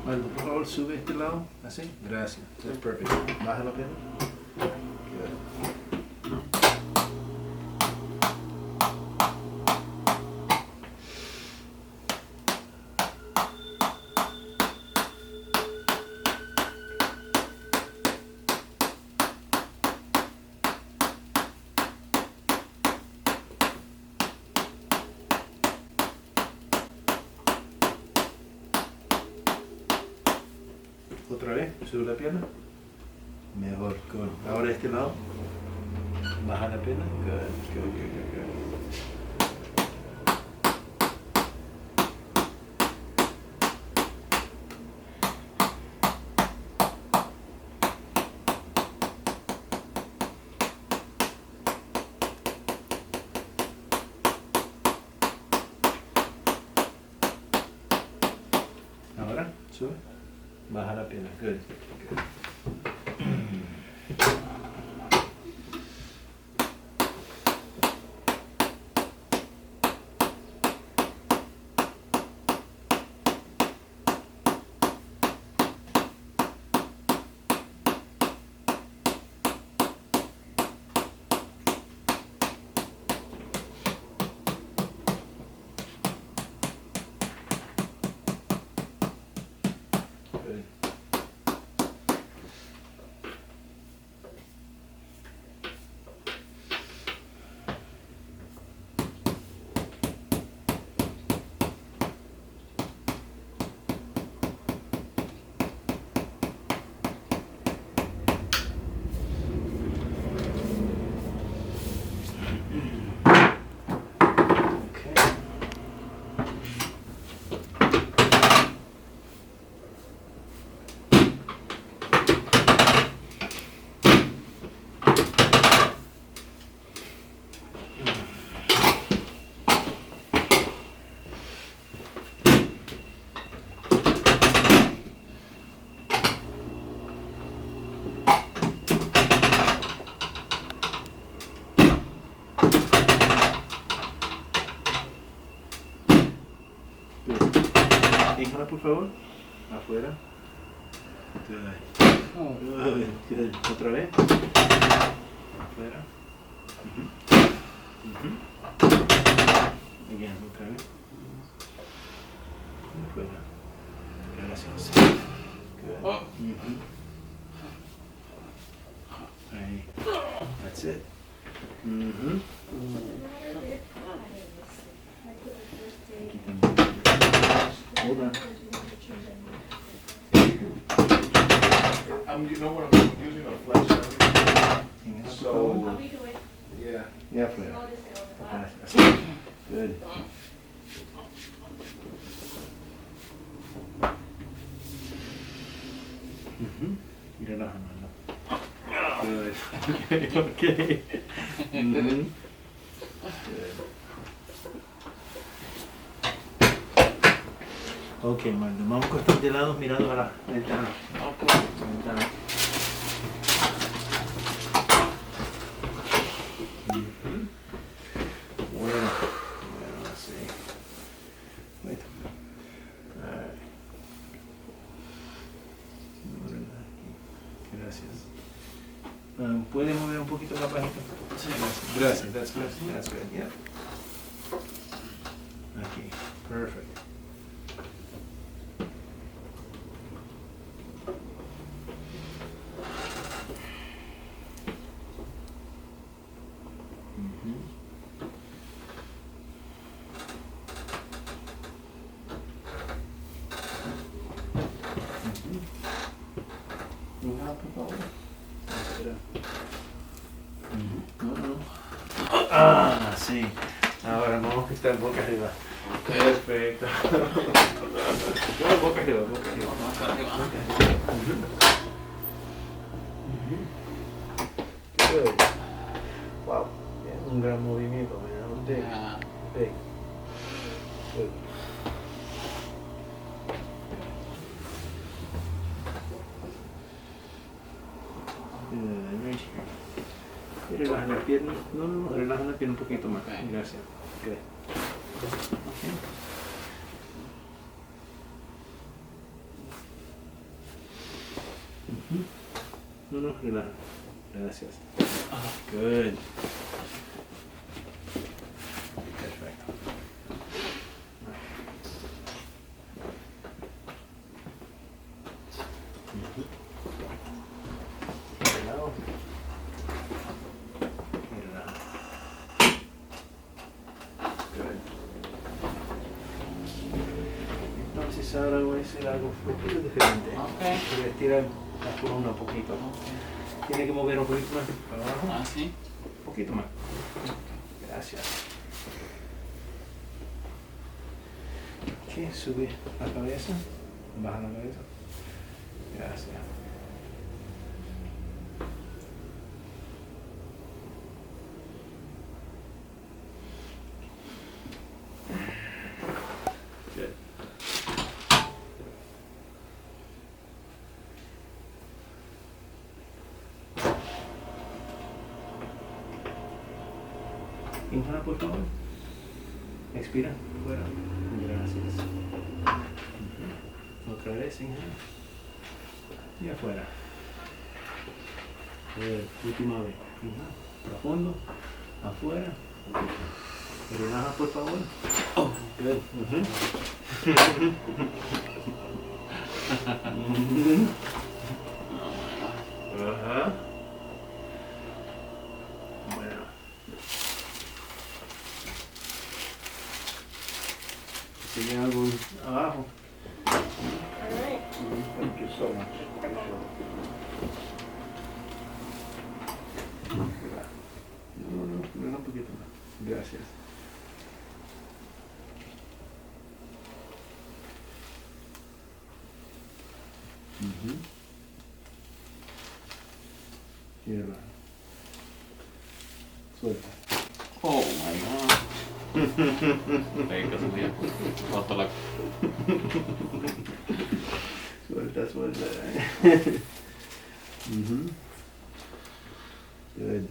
Bueno, por favor, sube este lado, así. Gracias. That's perfect. Baja la pierna. Good. Otra vez, sube la pierna. Mejor, good. Ahora este lado. Baja la pierna. Good, good, good, good, good. Ahora, sube. Baja la pierna. Good. Good. Good. Híjala, por favor. Afuera. Good. Good. Good. Otra vez. Afuera. Again, otra vez. Afuera. Gracias. Good. Ahí. That's it. Aquí también. Hold on. You know what, I'm using a flex. So, yeah. Yeah, afuera. Good. Mira la mano. Good. Okay. Good. Ok, Magno, vamos a cortar de lado mirando a la ventana. Ventana. Bueno, así. Wait. Gracias. ¿Puede mover un poquito la página? Sí. Gracias. That's good. That's good. Yeah. Aquí. Perfect. Relaja, por favor. Espera. Ah, sí. Ahora vamos a estar boca arriba. Perfecto. Boca arriba, boca arriba. Good. Wow. Un gran movimiento, mira. Un big. Big. Good. Right here. Y relaja la pierna. No, relaja la pierna un poquito más. Gracias. Good. Okay. No, relaja. Gracias. Good. Perfecto. Relajo. Y relaja. Good. Entonces ahora voy a hacer algo un poquito diferente. Okay. Voy a estirar la columna un poquito. Tiene que mover un poquito más para abajo. Ah, sí. Un poquito más. Gracias. Ok, sube la cabeza. Baja la cabeza. Gracias. Good. Inhala, por favor. Expira. Fuera. Gracias. Otra vez, inhala. Y afuera. Última vez. Inhala. Profundo. Afuera. Relaja, por favor. Oh, good. Ajá. Bueno. ¿Sigue algo abajo? Alright. Thank you so much. No, un poquito más. Gracias. Y relaja. Suelta. Oh my god. Ei, kato vielä. Otta la... Suelta, suelta. Good.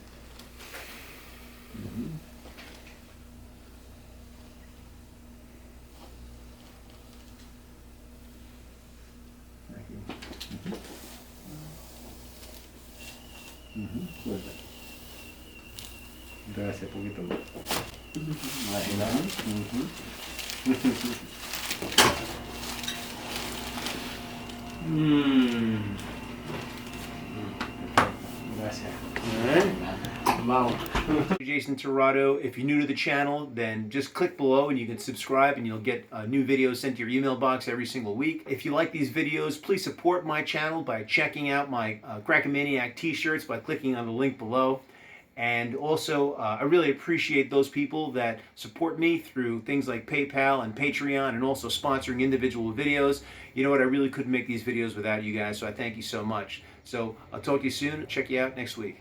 Suelta. Gracias, poquito más. Gracias. All right. Wow. Jason Tirado. If you're new to the channel, then just click below and you can subscribe and you'll get new videos sent to your email box every single week. If you like these videos, please support my channel by checking out my Crackamaniac t-shirts by clicking on the link below. And also, I really appreciate those people that support me through things like PayPal and Patreon and also sponsoring individual videos. You know what, I really couldn't make these videos without you guys, so I thank you so much. So I'll talk to you soon. Check you out next week.